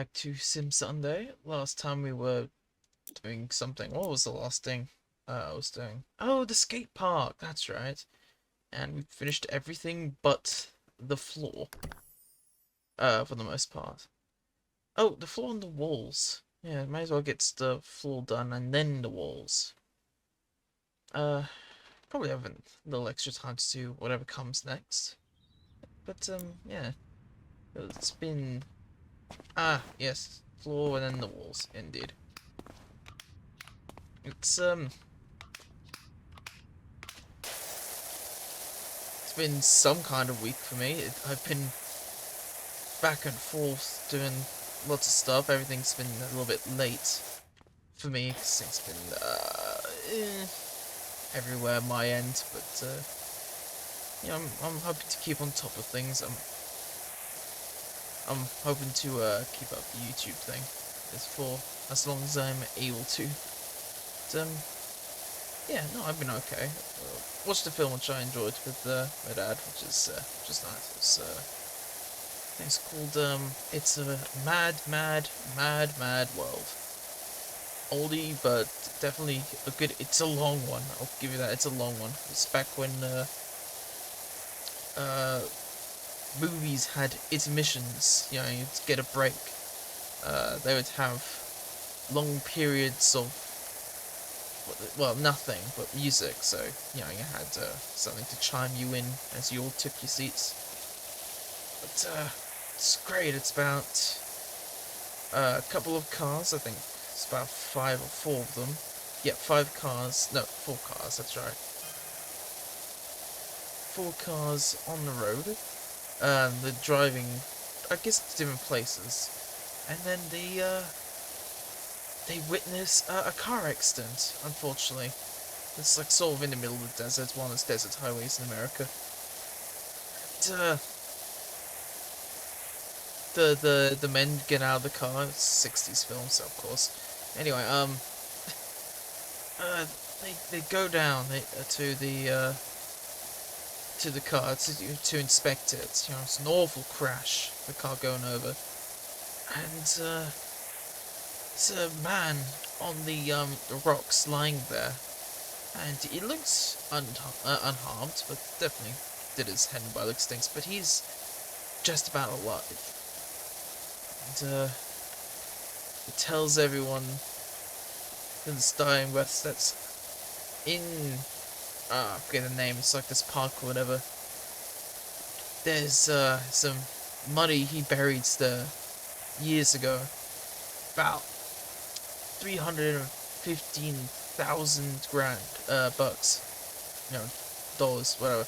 back to Sim Sunday. Last time we were doing something. What was the last thing I was doing? Oh, the skate park. That's right. And we finished everything but the floor. For the most part. Oh, the floor and the walls. Yeah, might as well get the floor done and then the walls. Uh, Probably have a little extra time to do whatever comes next. But yeah, it's been yes, floor and then the walls, indeed. It's It's been some kind of week for me. I've been back and forth doing lots of stuff. Everything's been a little bit late for me. It's been everywhere my end, but yeah, I'm hoping to keep on top of things. I'm hoping to keep up the YouTube thing for as long as I'm able to. But, yeah, no, I've been okay. Watched a film which I enjoyed with my dad, which is nice. It's called it's a mad world. Oldie, but definitely a good. It's a long one. I'll give you that. It's a long one. It's back when uh movies had intermissions. You know, you'd get a break. They would have long periods of well, nothing but music, so, you know, you had something to chime you in as you all took your seats. But, it's great. It's about a couple of cars, I think it's about 5 or 4 of them. Yeah, 5 cars, no, 4 cars, that's right. 4 cars on the road, they're driving, I guess, to different places, and then they witness a car accident, unfortunately. It's like sort of in the middle of the desert, one of those desert highways in America. And, the men get out of the car. It's 60s film, so of course. Anyway, they go down to the car to inspect it. You know, it's an awful crash. The car going over, and it's a man on the rocks lying there, and he looks unharmed, but definitely did his head by looks things. But he's just about alive, and he tells everyone in his dying breaths that's in I forget the name. It's like this park or whatever. There's some money he buried there years ago, about 315,000 grand bucks, you know, dollars, whatever.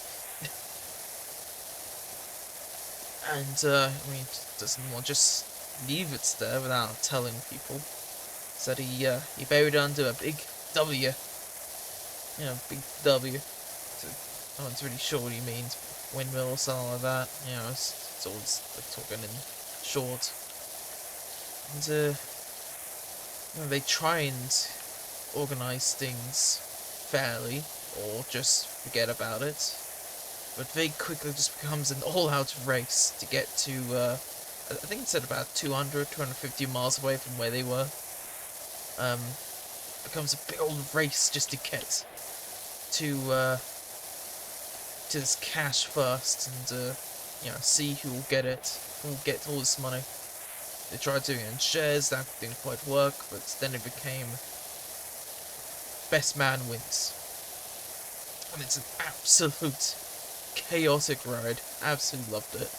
And I mean, doesn't want to just leave it there without telling people. So he buried it under a big W. You know, big W. So no one's really sure what he means. Windmill or something like that. You know, it's always like talking in short. And you know, they try and organize things fairly, or just forget about it. But very quickly just becomes an all-out race to get to, I think it said about 250 miles away from where they were. Becomes a big old race just to get to this cash first, and you know, see who will get it, who will get all this money. They tried doing it in shares, that didn't quite work, but then it became best man wins. And it's an absolute chaotic ride. Absolutely loved it.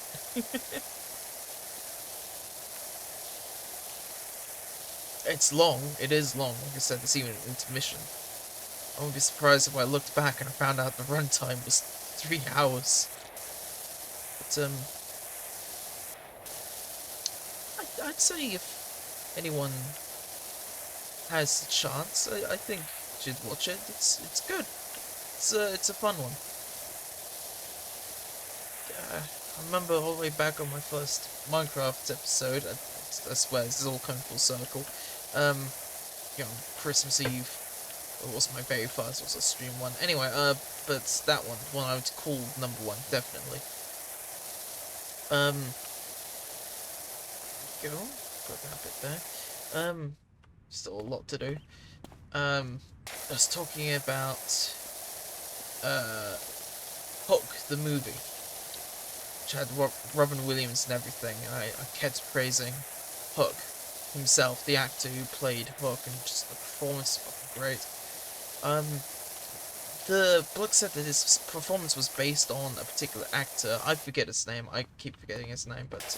It's long. It is long. Like I said, it's even an intermission. I wouldn't be surprised if I looked back and I found out the runtime was 3 hours. But I'd say if anyone has the chance, I think you should watch it. It's good. It's a fun one. I remember all the way back on my first Minecraft episode. I swear this is all coming full circle. You know, Christmas Eve. It was my very first also stream one. Anyway, but that one I would call #1, definitely. Go. got that bit there. Still a lot to do. I was talking about uh, Hook, the movie, which had Robin Williams and everything. I kept praising Hook himself, the actor who played Hook, and just the performance is fucking great. The book said that his performance was based on a particular actor. I forget his name. I keep forgetting his name, but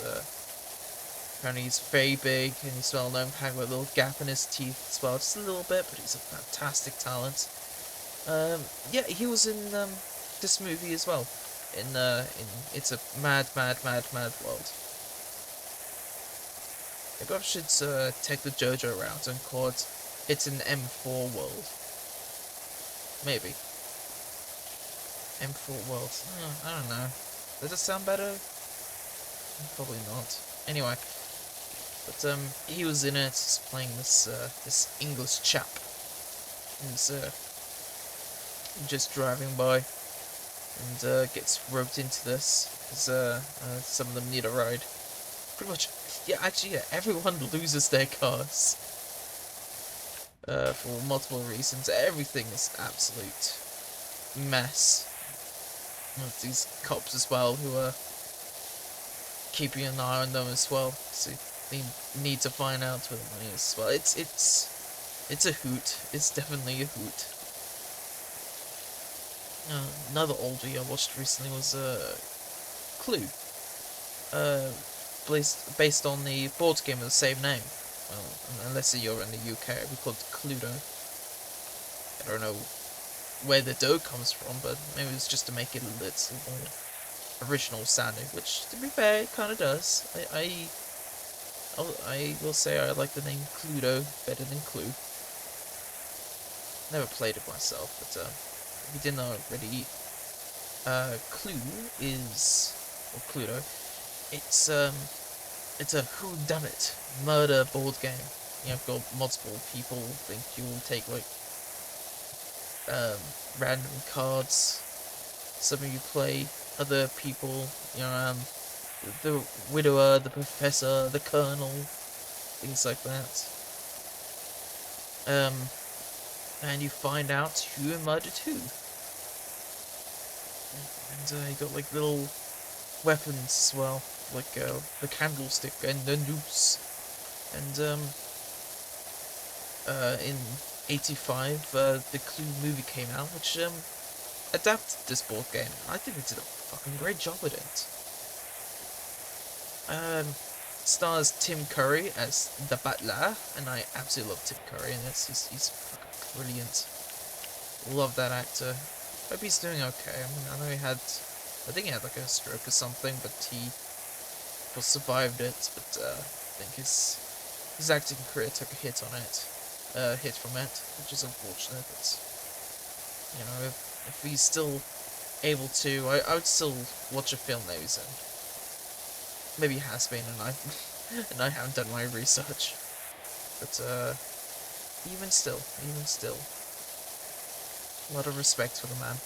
apparently he's very big and he's well known for having a little gap in his teeth as well, just a little bit, but he's a fantastic talent. Yeah, he was in this movie as well. In It's a Mad, Mad, Mad, Mad World. Maybe I should take the JoJo route and call it It's an M4 World. Maybe. M4 World. I don't know. Does it sound better? Probably not. Anyway, but he was in it, he's playing this English chap. He's just driving by and gets roped into this because some of them need a ride. Pretty much, yeah. Actually, yeah. Everyone loses their cars for multiple reasons. Everything is absolute mess. With these cops as well who are keeping an eye on them as well, so they need to find out where the money is as well. It's a hoot. It's definitely a hoot. Another oldie I watched recently was Clue, based on the board game of the same name. Well, unless you're in the UK, it would be called Cluedo. I don't know where the dough comes from, but maybe it's just to make it a little more original sounding, which, to be fair, it kind of does. I will say I like the name Cluedo better than Clue. Never played it myself, but if you didn't know already, Clue is, or Cluedo, it's a whodunit murder board game. You've got multiple people. I think you will take like random cards. Some of you play other people, you know, the widower, the professor, the colonel, things like that. And you find out who murdered who. And you got like little weapons as well, like the candlestick and the noose. And in '85, the Clue movie came out, which adapted this board game. I think it did a fucking great job with it. Stars Tim Curry as the butler, and I absolutely love Tim Curry in this. He's fucking brilliant. Love that actor. Hope he's doing okay. I mean, I know I think he had like a stroke or something, but he survived it. But I think his acting career took a hit from it, which is unfortunate. But you know, if he's still able to, I would still watch a film that he's in. Maybe he has been, and I haven't done my research. But even still, a lot of respect for the man.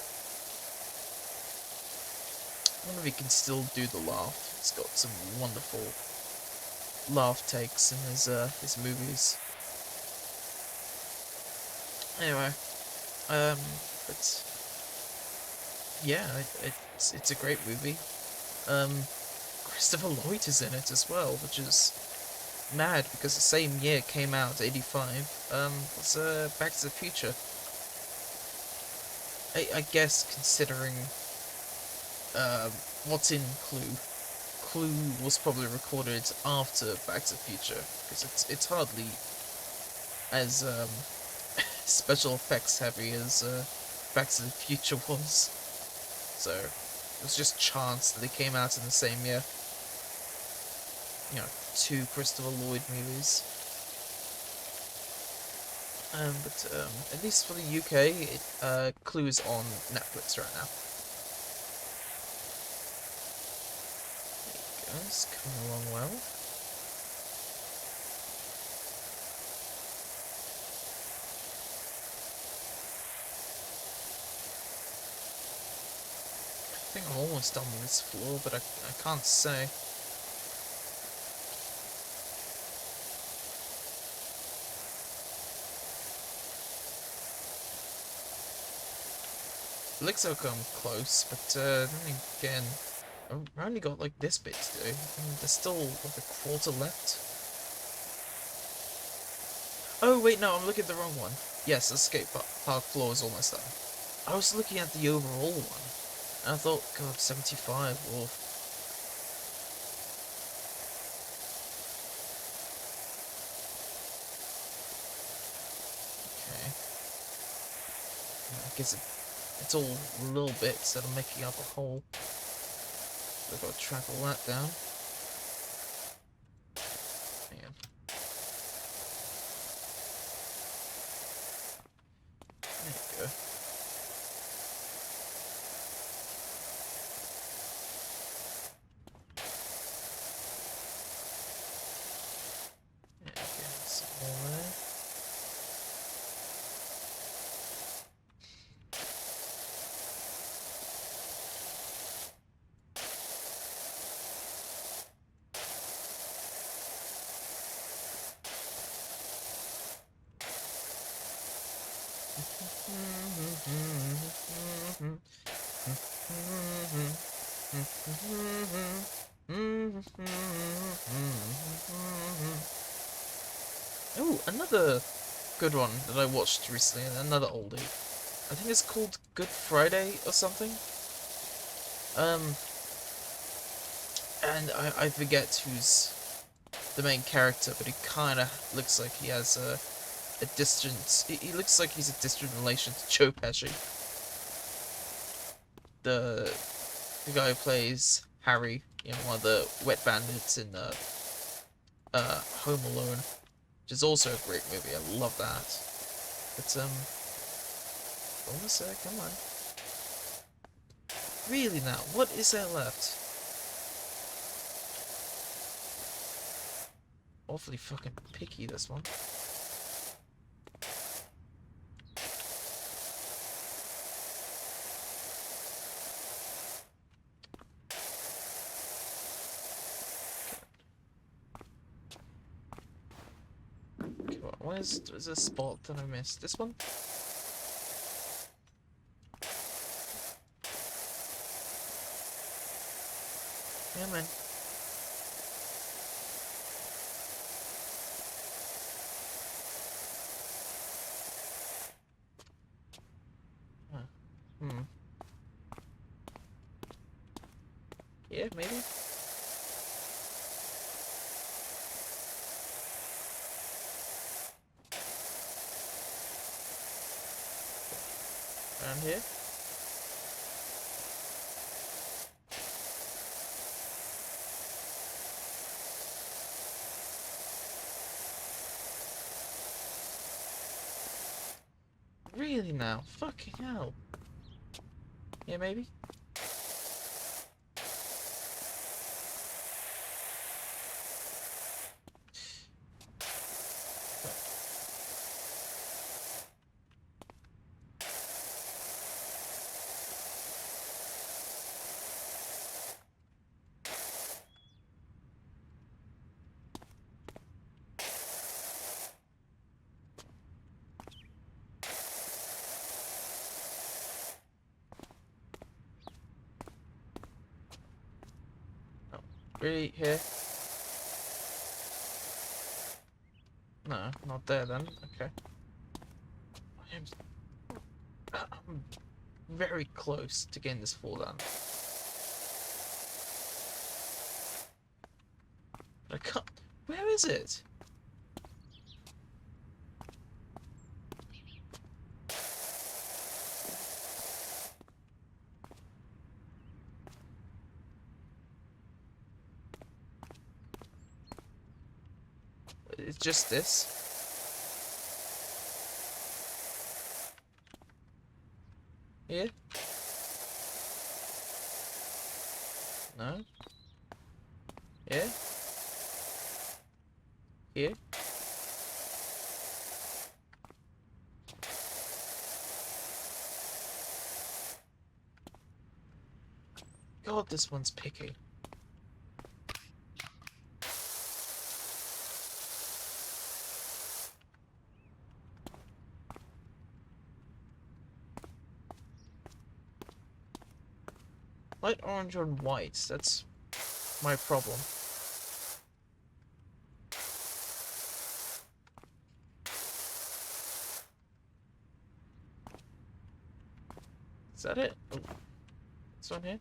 I wonder if he can still do the laugh. He's got some wonderful laugh takes in his movies. Anyway, but yeah, it's a great movie. Christopher Lloyd is in it as well, which is mad because the same year came out, '85. Was Back to the Future. I guess considering what's in Clue was probably recorded after Back to the Future, because it's hardly as special effects heavy as Back to the Future was. So it was just chance that they came out in the same year. You know, two Christopher Lloyd movies. But at least for the UK, Clue is on Netflix right now. There you go, it's coming along well. I think I'm almost done with this floor, but I can't say. looks like I'm close, but then again, I've only got like this bit to do, and there's still like a quarter left. Oh wait, no, I'm looking at the wrong one. Yes, escape park floor is almost done. I was looking at the overall one, and I thought, God, 75. Or okay, I guess it's all little bits that are making up a whole. So I've got to track all that down. Hang on. There you go. There you go. Some more there. Oh, another good one that I watched recently, another oldie. I think it's called Good Friday or something. Um, and I forget who's the main character, but he kind of looks like he has a distant. He looks like he's a distant relation to Joe Pesci, the guy who plays Harry, you know, one of the wet bandits in Home Alone, which is also a great movie. I love that. But almost there. Come on. Really now, what is there left? Awfully fucking picky, this one. Come on, where's a spot that I missed? This one? Yeah, man. Huh. Hmm. Yeah, maybe? Around here? Really now? Fucking hell. Yeah, maybe? No. Really? Here? No, not there then. Okay. I'm very close to getting this fall down. But I can't. Where is it? It's just this. Here? No? Here? Here? God, this one's picky. light orange and white. That's my problem. Is that it? Oh, this one here?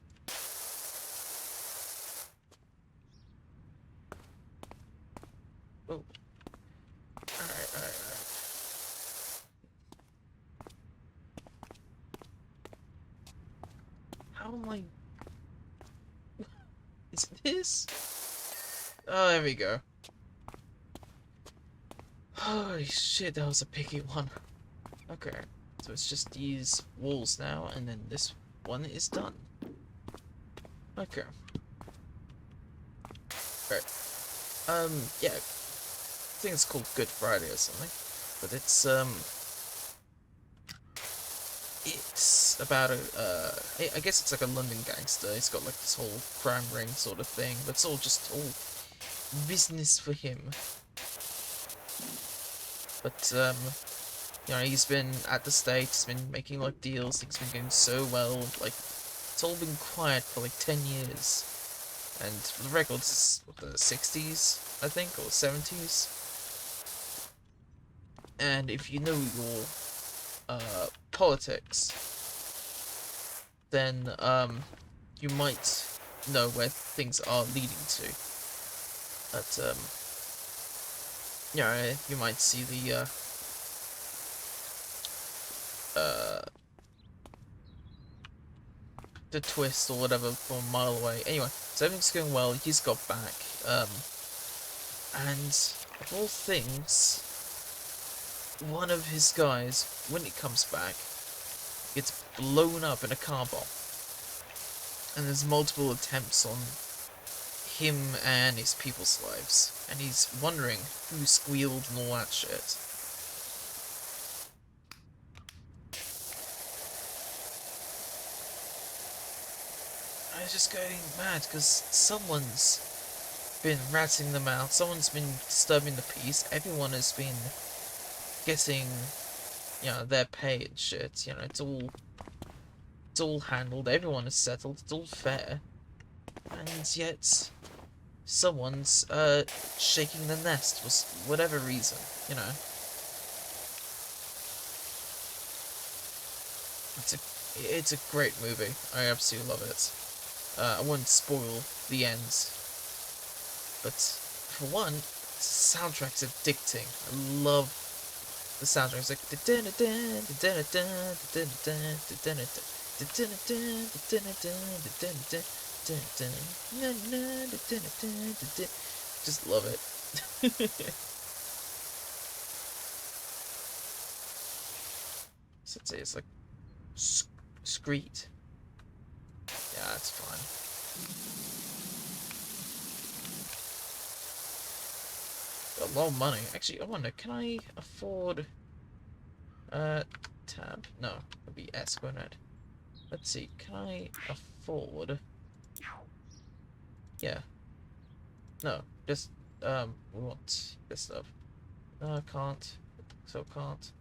Oh. Alright. How am I... Is it this? Oh, there we go. Holy shit, that was a picky one. Okay, so it's just these walls now, and then this one is done. Okay. Right. Yeah. I think it's called Good Friday or something. But it's about I guess it's like a London gangster. He's got like this whole crime ring sort of thing, but it's all just all business for him. But, you know, he's been at the States, he's been making like deals, things been going so well, like, it's all been quiet for like 10 years. And for the record, it's what, the 60s, I think, or 70s. And if you know your politics, then you might know where things are leading to. But you know, you might see the twist or whatever from a mile away. Anyway, so everything's going well. He's got back, and of all things, one of his guys, when it comes back, gets blown up in a car bomb. And there's multiple attempts on him and his people's lives. And he's wondering who squealed and all that shit. I was just going mad because someone's been ratting them out. Someone's been disturbing the peace. Everyone has been getting, you know, their pay and shit. You know, it's all handled. Everyone is settled. It's all fair. And yet, someone's shaking the nest for whatever reason. You know, it's a great movie. I absolutely love it. I won't spoil the end, but for one, the soundtrack's addicting. I love the soundtrack. It's like just love it. So it's like Screet. Yeah, that's fine. Got a lot of money. Actually, I wonder, can I afford tab? No, it'd be S, wouldn't it? Let's see, can I afford... Yeah. No, just we want this stuff. No, I can't. So can't.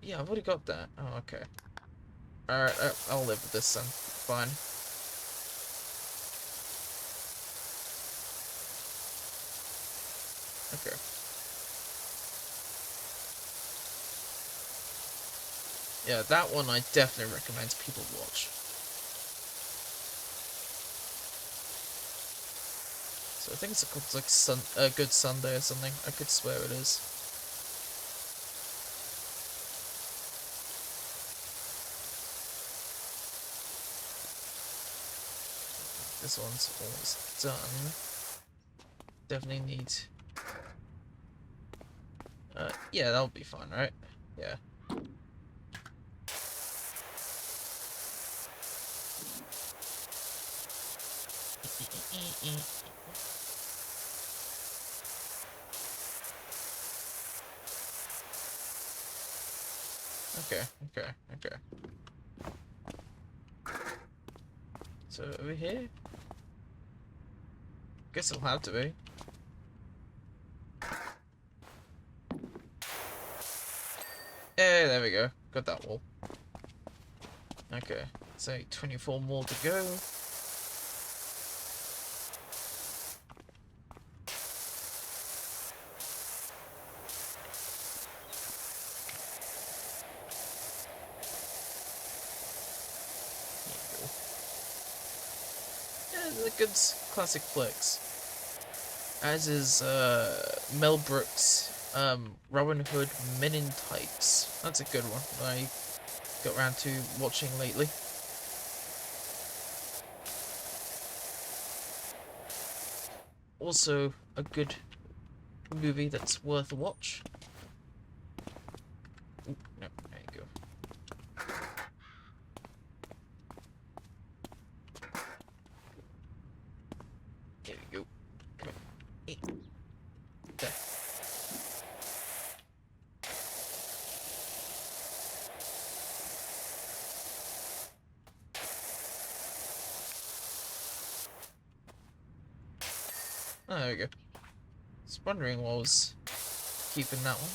Yeah, I've already got that. Oh, okay. Alright, I'll live with this then. Fine. Okay. Yeah, that one I definitely recommend people watch. So I think it's called like Good Sunday or something. I could swear it is. This one's almost done. Definitely need... yeah, that'll be fine, right? Yeah. Okay. So, over here? Guess it'll have to be. Yeah, there we go. Got that wall. Okay. So 24 more to go. Yeah, they're good classic flicks. As is Mel Brooks' Robin Hood Men in Tights. That's a good one that I got around to watching lately. Also a good movie that's worth a watch. Ooh, no, there you go. There we go. Come on. There. Oh, there we go. Just wondering what was keeping that one.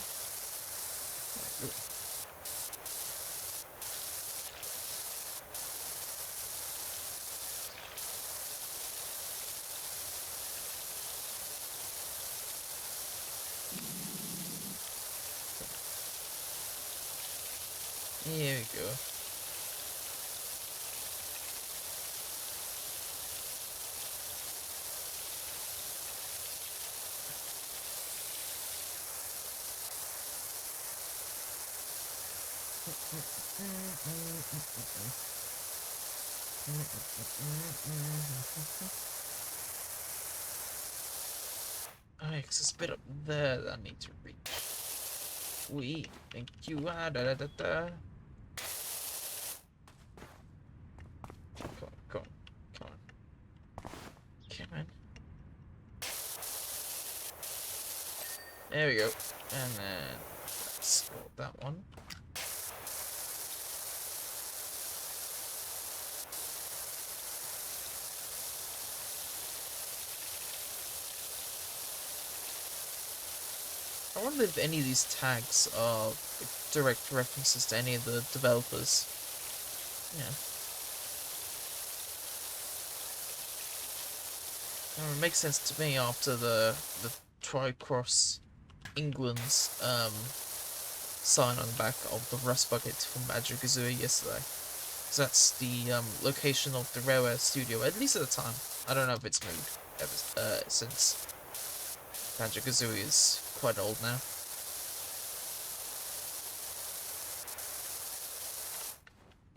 Here we go. Alright, because there's a bit up there that I need to reach. We thank you. Da da da da. Come on, come on, come on. Come on. There we go. And then let's go with that one. I wonder if any of these tags are direct references to any of the developers. Yeah. It makes sense to me after the Tricross England's sign on the back of the Rust Bucket from Banjo-Kazooie yesterday. So that's the location of the Rareware studio, at least at the time. I don't know if it's moved ever since. Banjo-Kazooie is quite old now.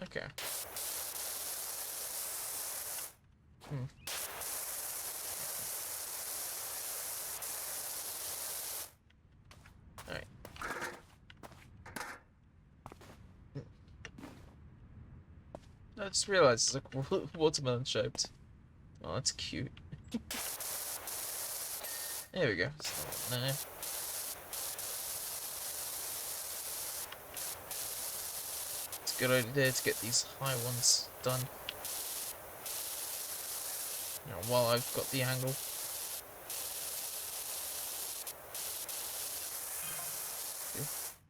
Okay. Alright. I just realised it's like watermelon shaped. Oh, that's cute. There we go. No. It's a good idea to get these high ones done. You know, while I've got the angle.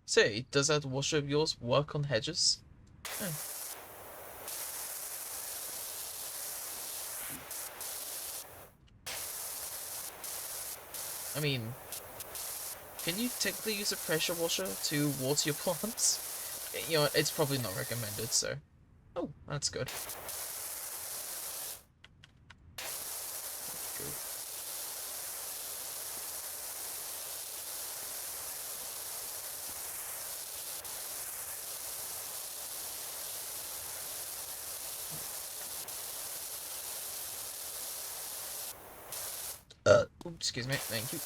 Say, does that washer of yours work on hedges? Oh. I mean, can you technically use a pressure washer to water your plants? You know, it's probably not recommended, so... Oh, that's good. Oops, excuse me, thank you.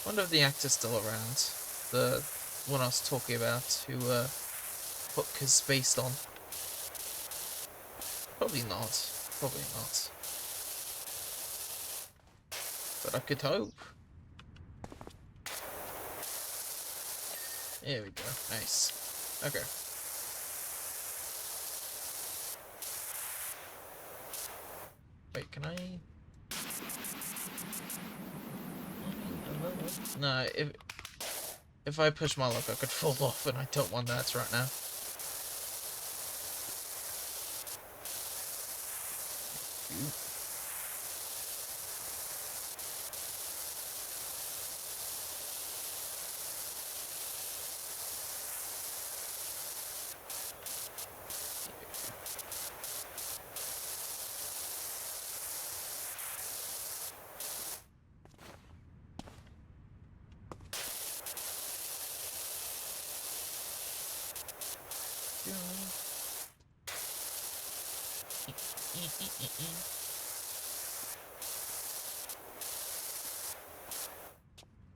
Wonder if the actor's still around. The one I was talking about, who Hook is based on. Probably not. Probably not. But I could hope. There we go. Nice. Okay. Wait, can I... No, if I push my luck, I could fall off, and I don't want that right now.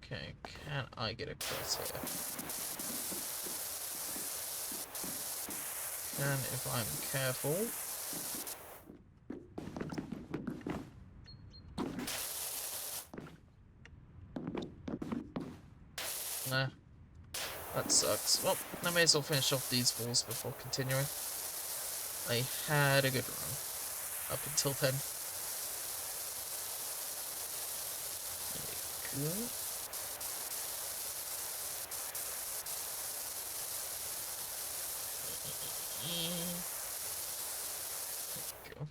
Okay, can I get across here? Can, if I'm careful. Nah, that sucks. Well, I may as well finish off these balls before continuing. I had a good run up until then. There we go. Go.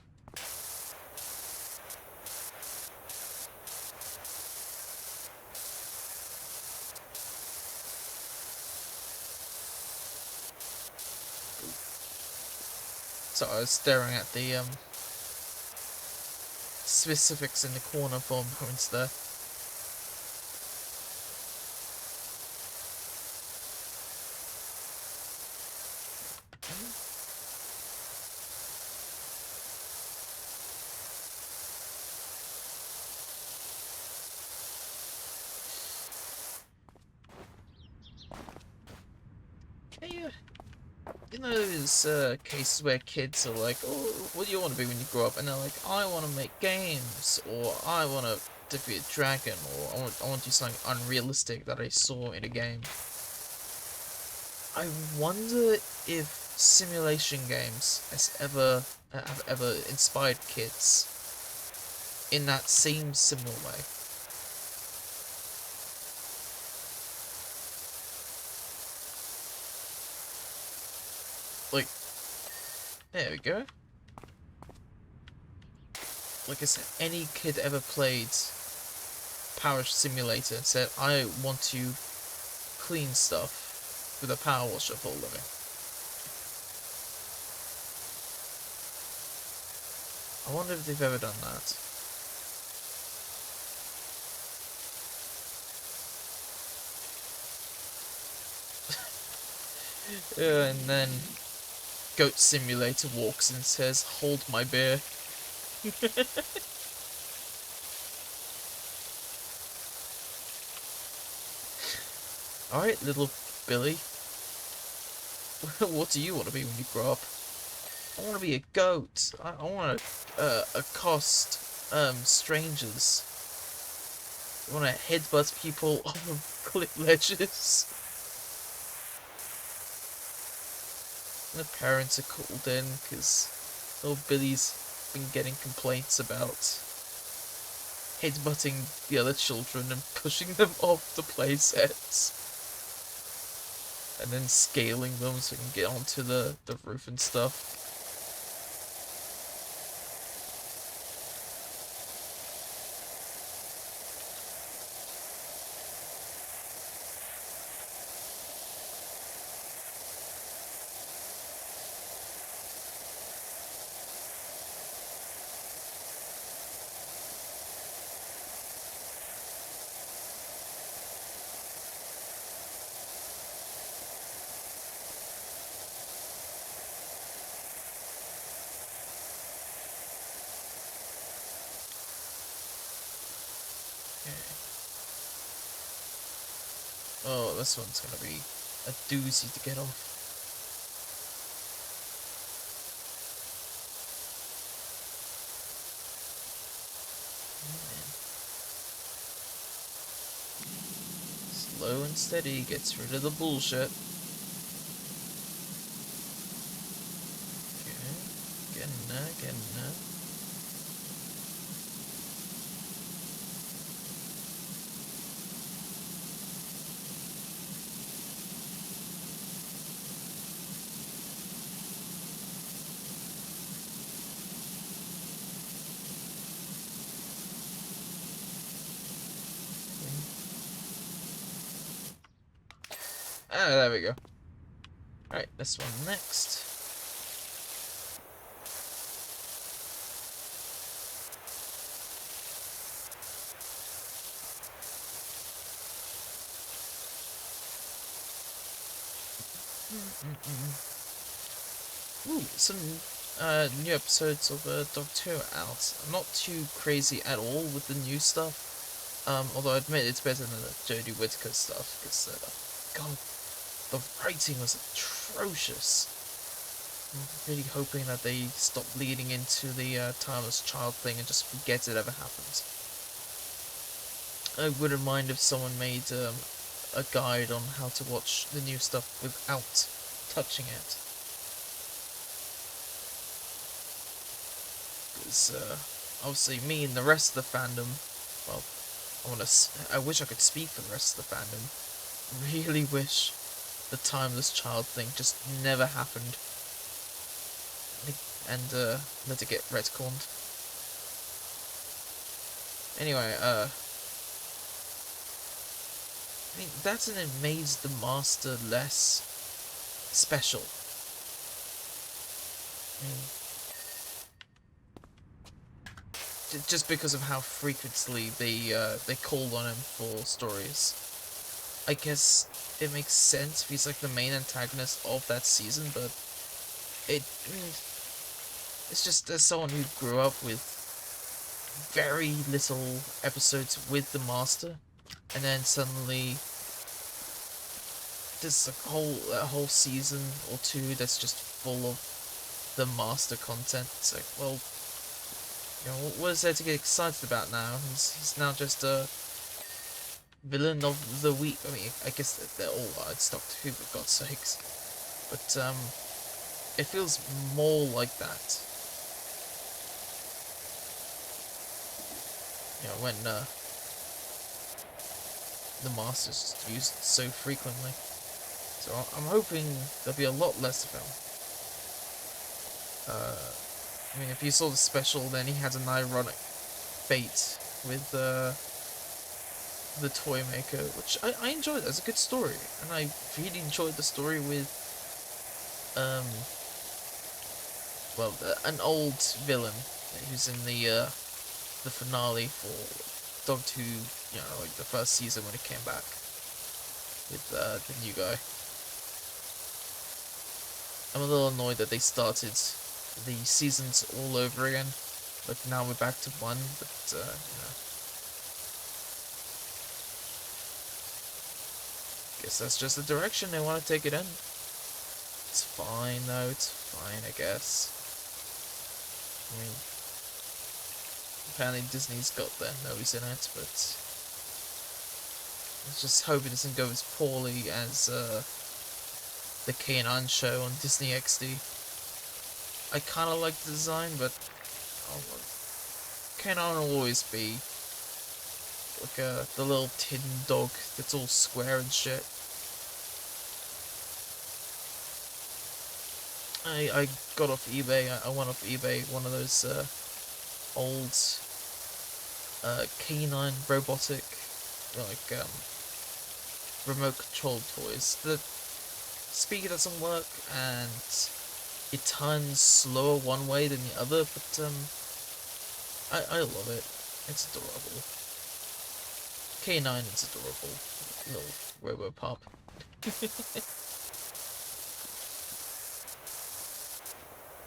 So I was staring at the specifics in the corner for moments there. Yeah, you know those cases where kids are like, oh, what do you want to be when you grow up? And they're like, I want to make games, or I want to defeat a dragon, or I want to do something unrealistic that I saw in a game. I wonder if simulation games have ever inspired kids in that same similar way. Like, there we go. Like I said, any kid ever played Power Simulator and said, I want to clean stuff with a power washer for a living. I wonder if they've ever done that. And then Goat Simulator walks and says, hold my beer. Alright, little Billy. What do you want to be when you grow up? I want to be a goat. I want to accost strangers. I want to headbutt people off of cliff ledges. And the parents are called in because little Billy's been getting complaints about headbutting the other children and pushing them off the play sets. And then scaling them so he can get onto the roof and stuff. Oh, this one's gonna be a doozy to get off. Slow and steady gets rid of the bullshit. Okay, getting there, getting there. we go. Alright, this one next. Ooh, some new episodes of Doctor Who are out. I'm not too crazy at all with the new stuff. Although I admit it's better than the Jodie Whittaker stuff, because God, the writing was atrocious. I'm really hoping that they stop leading into the timeless child thing and just forget it ever happened. I wouldn't mind if someone made a guide on how to watch the new stuff without touching it. Because obviously me and the rest of the fandom, well, I wish I could speak for the rest of the fandom, really wish the timeless child thing just never happened and let it get retconned. Anyway, I mean, that's an Amaze the Master less special. I mean, just because of how frequently they called on him for stories. I guess it makes sense if he's like the main antagonist of that season, but it's just as someone who grew up with very little episodes with the Master, and then suddenly there's a whole season or two that's just full of the Master content. It's like, well, you know, what is there to get excited about now? He's now just a villain of the week. I mean, I guess they're all It's Doctor Who, for God's sakes. But it feels more like that. You know, when the Master's just used so frequently. So I'm hoping there'll be a lot less of him. I mean, if you saw the special, then he had an ironic fate with the toy maker, which I enjoyed. That's a good story, and I really enjoyed the story with well, an old villain who's in the finale for Doctor Who, you know, like the first season when it came back with the new guy. I'm a little annoyed that they started the seasons all over again. Like, now we're back to one, but you know, guess that's just the direction they want to take it in. It's fine though, it's fine, I guess. I mean, apparently Disney's got their nose in it, but let's just hope it doesn't go as poorly as the K9 show on Disney XD. I kind of like the design, but K9 will always be like the little tin dog that's all square and shit. I got off eBay. I went off eBay one of those old K9 robotic, like remote controlled toys. The speaker doesn't work and it turns slower one way than the other, but I love it. It's adorable. K9 is adorable. Little Robopop.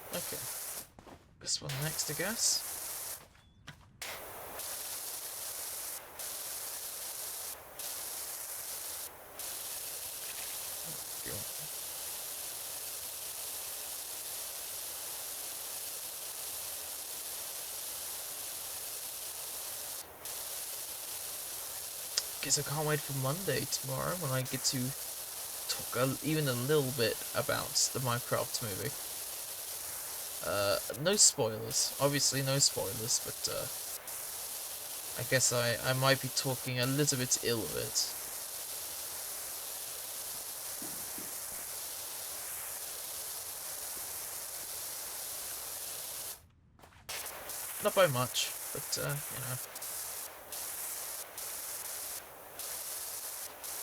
Okay. This one next, I guess. Guess I can't wait for Monday tomorrow when I get to talk even a little bit about the Minecraft movie. No spoilers, obviously no spoilers, but I guess I might be talking a little bit ill of it. Not by much, but you know.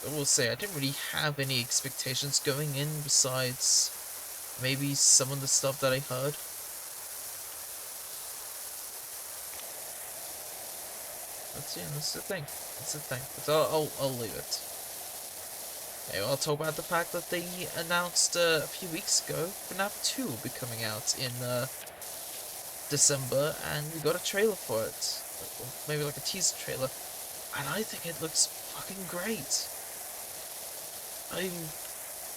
I will say I didn't really have any expectations going in besides maybe some of the stuff that I heard. But yeah, that's the thing. That's the thing. But I'll leave it. Anyway, I'll talk about the fact that they announced a few weeks ago FNAF 2 will be coming out in December, and we got a trailer for it. Or maybe like a teaser trailer. And I think it looks fucking great. I'm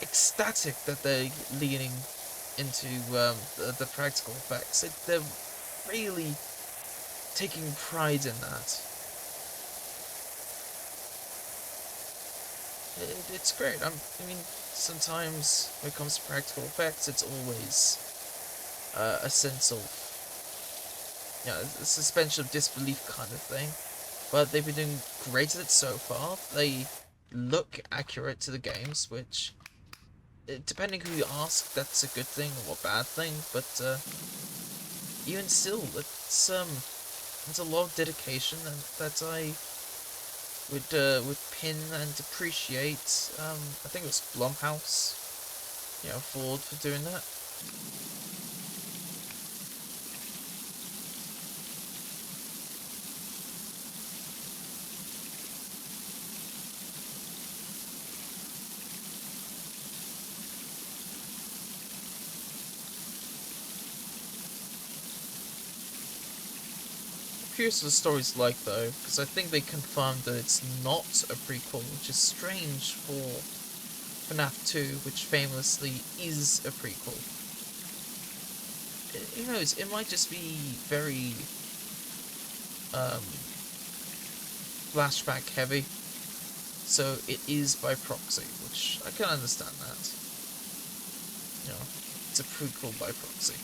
ecstatic that they're leaning into the practical effects. They're really taking pride in that. It's great. I mean, sometimes when it comes to practical effects, it's always a sense of, a suspension of disbelief kind of thing. But they've been doing great at it so far. They look accurate to the games, which, depending who you ask, that's a good thing or a bad thing. But even still, it's a lot of dedication that I would pin and appreciate. I think it was Blumhouse, for doing that. I'm curious what the story's like though, because I think they confirmed that it's not a prequel, which is strange for FNAF 2, which famously is a prequel. Who knows, it might just be very flashback heavy, so it is by proxy, which I can understand that. It's a prequel by proxy.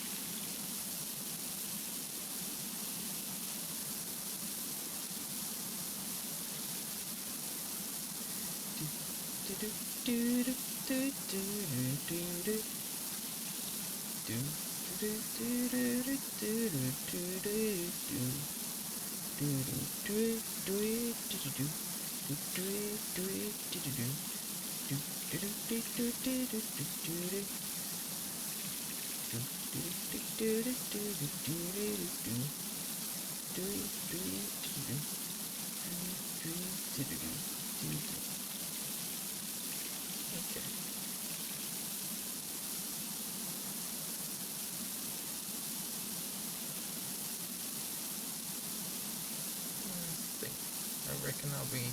I reckon that'll be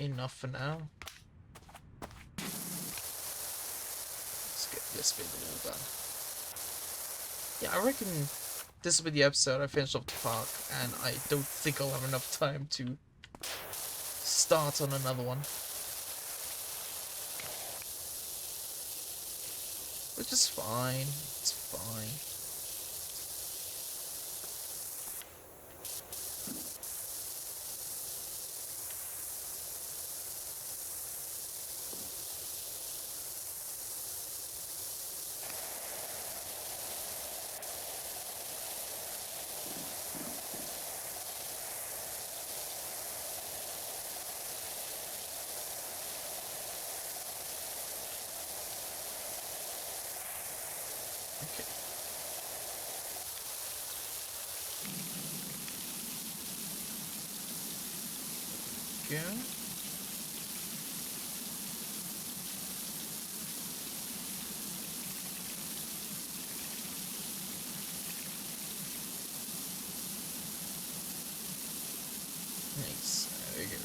enough for now. Let's get this bit all done. Yeah, I reckon this will be the episode. I finished off the park, and I don't think I'll have enough time to start on another one. Which is fine. It's fine. Okay. Go. Nice. There we go.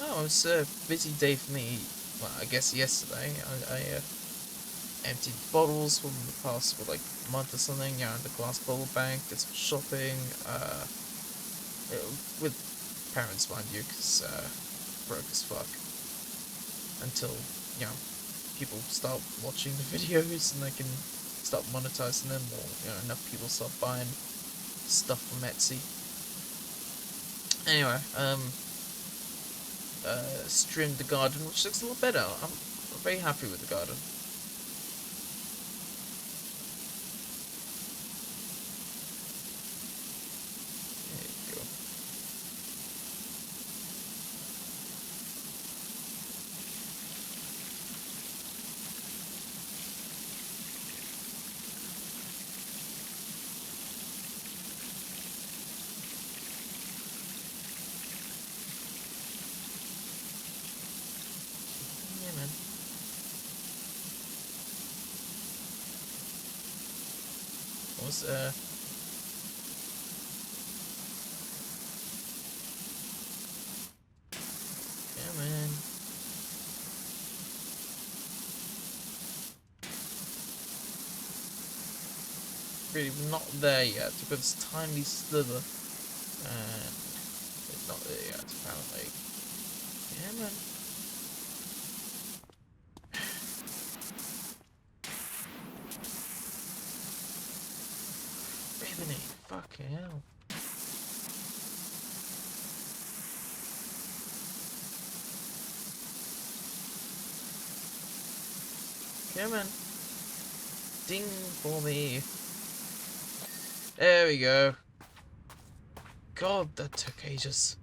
Oh, it's a busy day for me. Well, I guess yesterday I emptied bottles from the past for like a month or something, in the glass bottle bank, did some shopping, with parents, mind you, because broke as fuck. Until, people start watching the videos and they can start monetizing them, or, enough people start buying stuff from Etsy. Anyway, trimmed the garden, which looks a lot better. I'm very happy with the garden. almost there. Come on. Really not there yet. We've got this tiny slither. And it's not there yet, apparently. Come on. Really? Fucking hell. Come on. Ding for me. There we go. God, that took ages.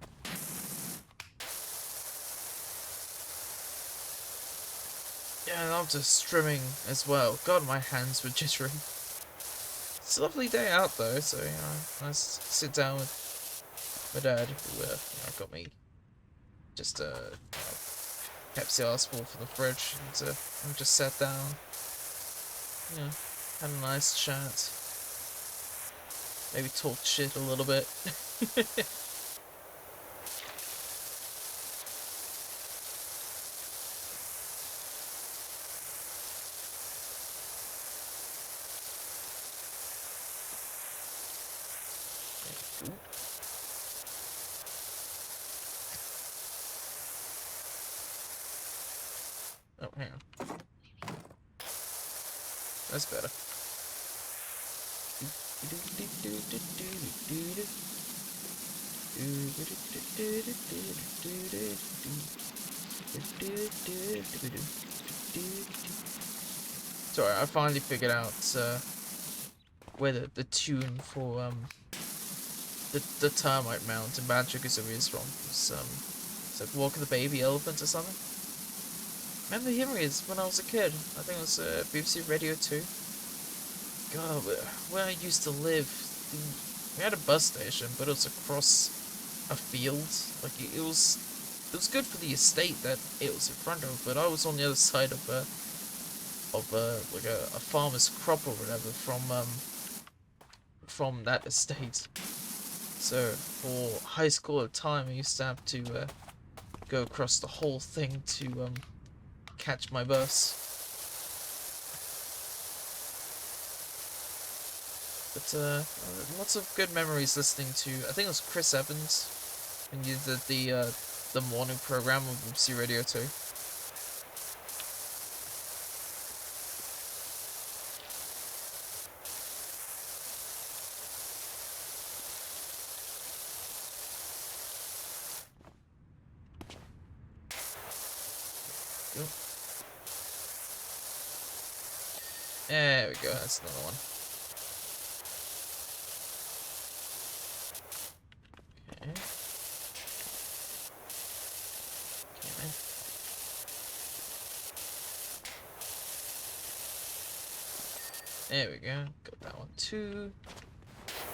Yeah, and I'm just streaming as well. God, my hands were jittering. It's a lovely day out though, so, you know, nice to sit down with my dad, who, you know, got me just, you know, Pepsi full for the fridge, and I just sat down, you know, had a nice chat, maybe talked shit a little bit. Oh, hang on. That's better. Sorry, I finally figured out where the tune for the termite mound in Banjo-Kazooie is from. It's like Walk of the Baby Elephant or something. Remember hearing it when I was a kid. I think it was BBC Radio 2. God, where I used to live, we had a bus station, but it was across a field. Like it was good for the estate that it was in front of, but I was on the other side of like a farmer's crop or whatever from that estate. So for high school at the time, I used to have to go across the whole thing to catch my bus. But lots of good memories listening to. I think it was Chris Evans, when you did the morning program on BBC Radio 2. Yep. There we go. That's another one. Okay. There we go. Got that one too.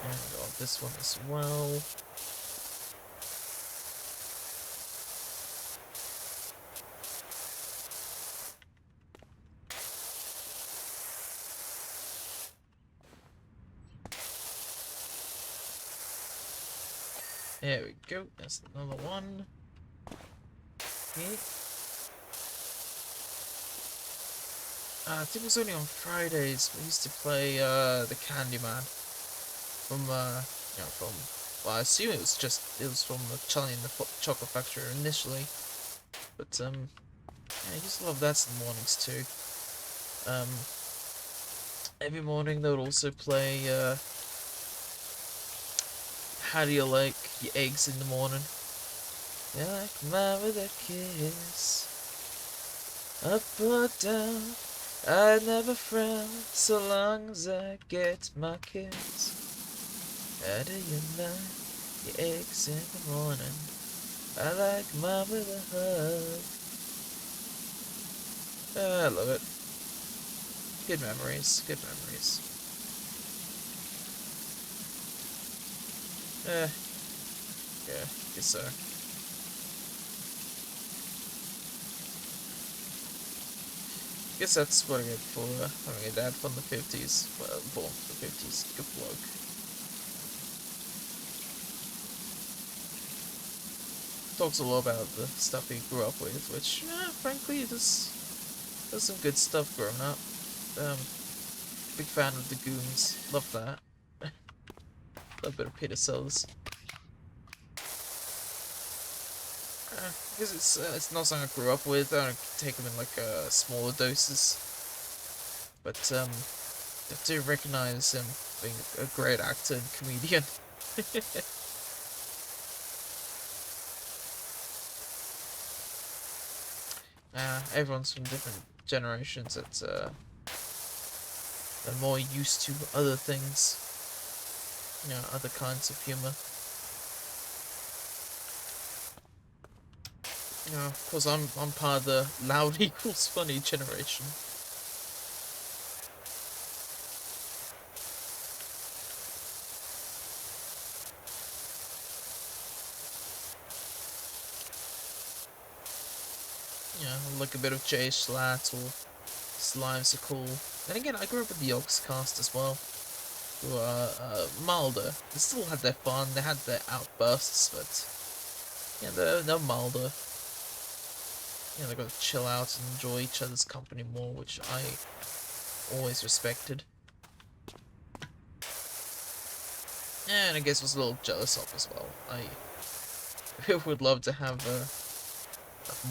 And got this one as well. There we go. That's another one. Okay. I think it was only on Fridays we used to play the Candyman from you know, from, well, I assume it was from Charlie and the Chocolate Factory initially, but yeah, I used to love that in the mornings too. Every morning they would also play How Do You Like Your Eggs in the Morning? You like mine with a kiss, up or down, I never frown, so long as I get my kiss. How do you like your eggs in the morning? I like mine with a hug. I love it. Good memories, good memories. Yeah, guess so. Guess that's what I get for having a dad from the 50s. Well, born from the 50s. Good bloke. Talks a lot about the stuff he grew up with, which, frankly, there's some good stuff growing up. Big fan of the Goons. Love that. A bit of Peter Sellers. Because it's not something I grew up with. I don't take them in like smaller doses. But I do recognise him being a great actor and comedian. Everyone's from different generations that are more used to other things, other kinds of humour. Of course, I'm part of the loud equals funny generation. Like a bit of Jay Schlatt or Slimes are cool. Then again, I grew up with the Yogs cast as well, who are milder. They still had their fun, they had their outbursts, but they're milder. They got to chill out and enjoy each other's company more, which I always respected. And I guess was a little jealous of as well. I would love to have a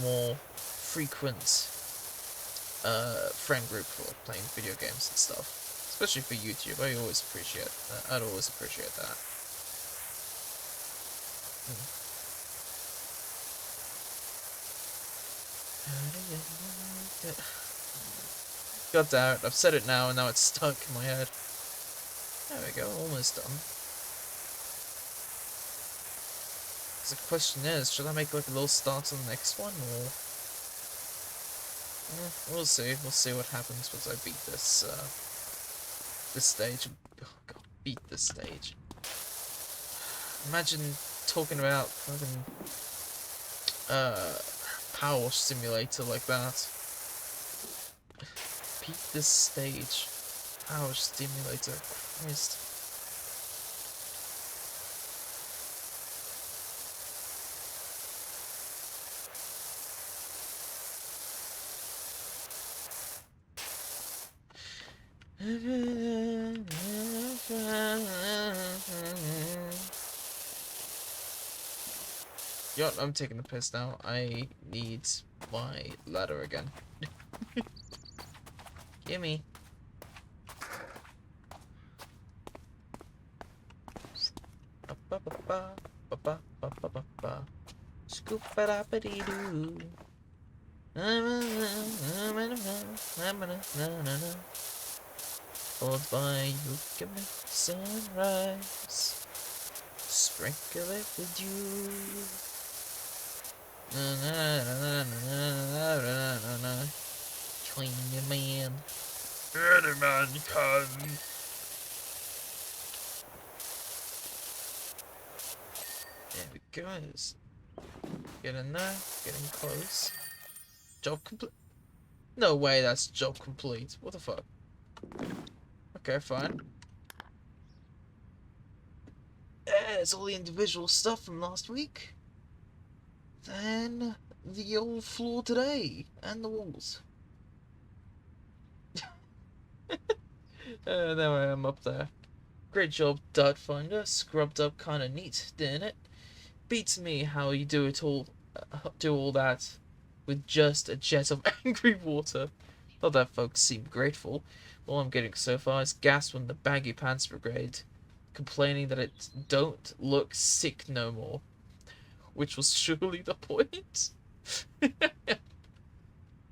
more frequent friend group for playing video games and stuff, especially for YouTube. I'd always appreciate that. God damn it, I've said it now and now it's stuck in my head. There we go, almost done. So the question is, should I make like a little start on the next one, or... we'll see what happens once I beat this, this stage. Oh god, beat this stage. Imagine talking about fucking, Powerwash simulator like that. Beat this stage. Powerwash simulator. Christ. Yo, I'm taking the piss now. I need my ladder again. Gimme. Scoop a da ba dee doo. Followed by you give me sunrise. Sprinkle it with you. Clean your man. Any man can. There we go. Get in there. Getting close. Job complete. No way that's job complete. What the fuck? Okay, fine. It's all the individual stuff from last week. Then the old floor today and the walls. There I am up there. Great job, Dirt Finder. Scrubbed up kinda neat, didn't it? Beats me how you do it all, do all that with just a jet of angry water. Not that folks seem grateful. All I'm getting so far is gas from the Baggy Pants Brigade, complaining that it don't look sick no more. Which was surely the point.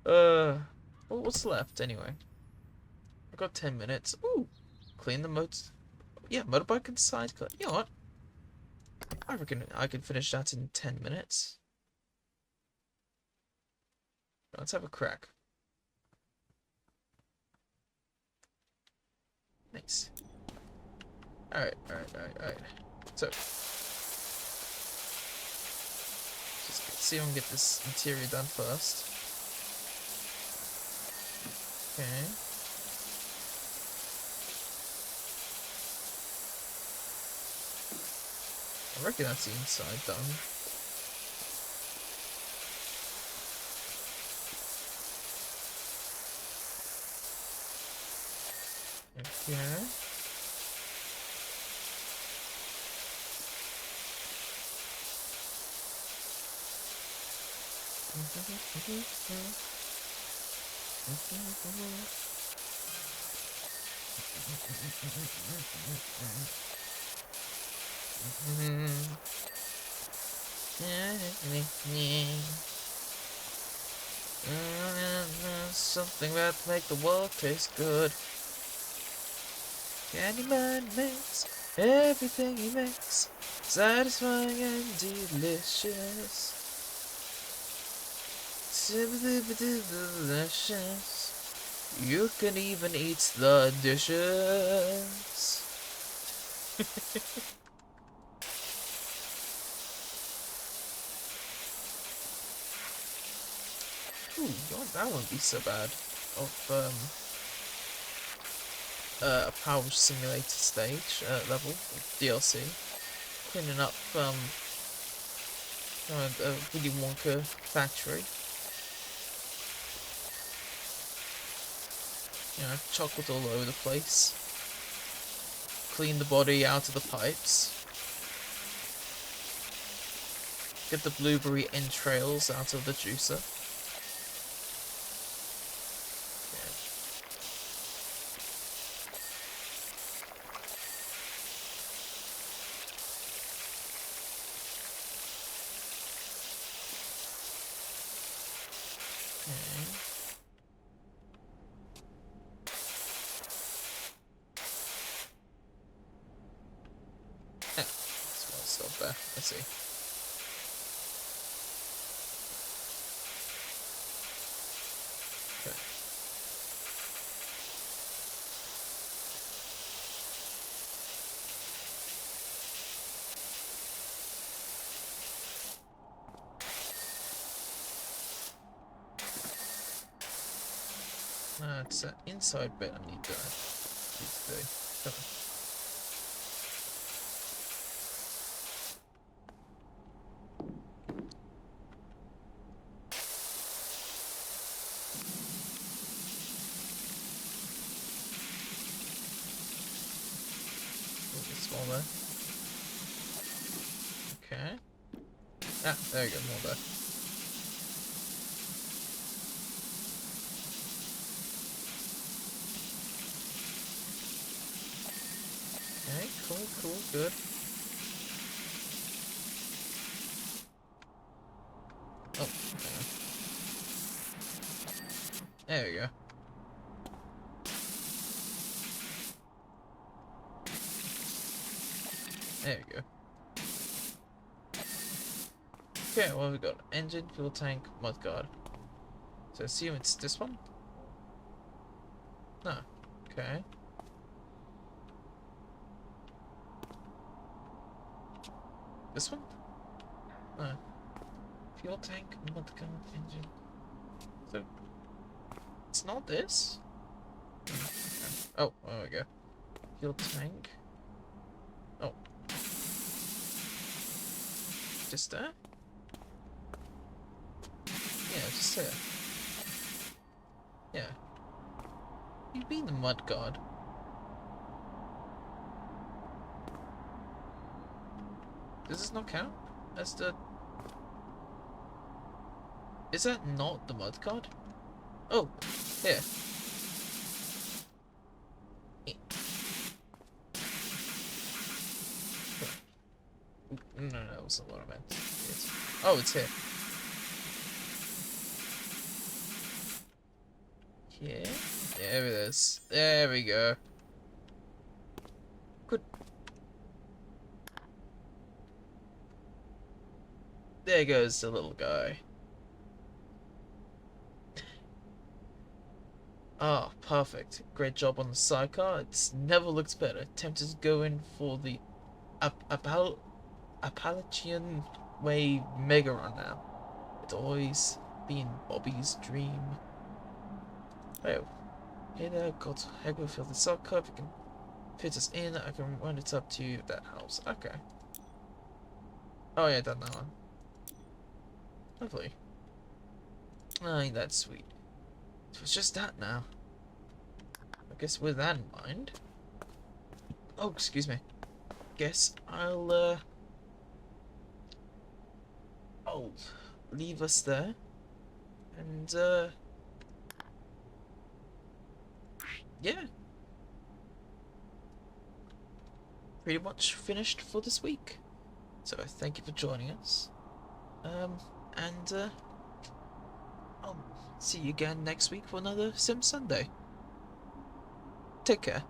Well, what's left anyway? I've got 10 minutes. Ooh, clean the motorbike and side cut. You know what? I reckon I can finish that in 10 minutes. Let's have a crack. Nice. Alright. So, just see if I can get this interior done first. Okay. I reckon that's the inside done. Okay. Something that make the world taste good. Candyman makes everything he makes satisfying and delicious. Delicious. You can even eat the dishes. Ooh, that won't be so bad. Of a power simulator stage level DLC, cleaning up a Willy Wonka factory. You know, chocolate all over the place. Clean the body out of the pipes. Get the blueberry entrails out of the juicer. Stop there. Let's see. Okay. It's an inside bit I need to do. Come on. There. Okay. Ah, there you go, more there. Okay, cool, good. Oh, there we go. There we go. Okay, well, we got engine, fuel tank, mudguard. So I assume it's this one? No. Okay. This one? No. Fuel tank, mudguard, engine. So it's not this? Oh, there we go. Fuel tank. Oh. Just there? Yeah, just here. Yeah. You mean the mudguard? Does this not count? As the... Is that not the mudguard? Oh, here. No, that wasn't what I meant. Oh, it's here. Yeah. There it is. There we go. Good. There goes the little guy. Ah, perfect. Great job on the sidecar. It's never looked better. Tempted to go in for the Appalachian Way Mega Run now. It's always been Bobby's dream. Oh. Hey there, got heck will fill the sock cup. You can fit us in. I can run it up to that house. Okay. Oh yeah, done that one. Lovely. Ain't that sweet. So it's just that now. I guess with that in mind. Oh, excuse me. Guess I'll leave us there. And yeah. Pretty much finished for this week. So thank you for joining us. And I'll see you again next week for another Sim Sunday. Take care.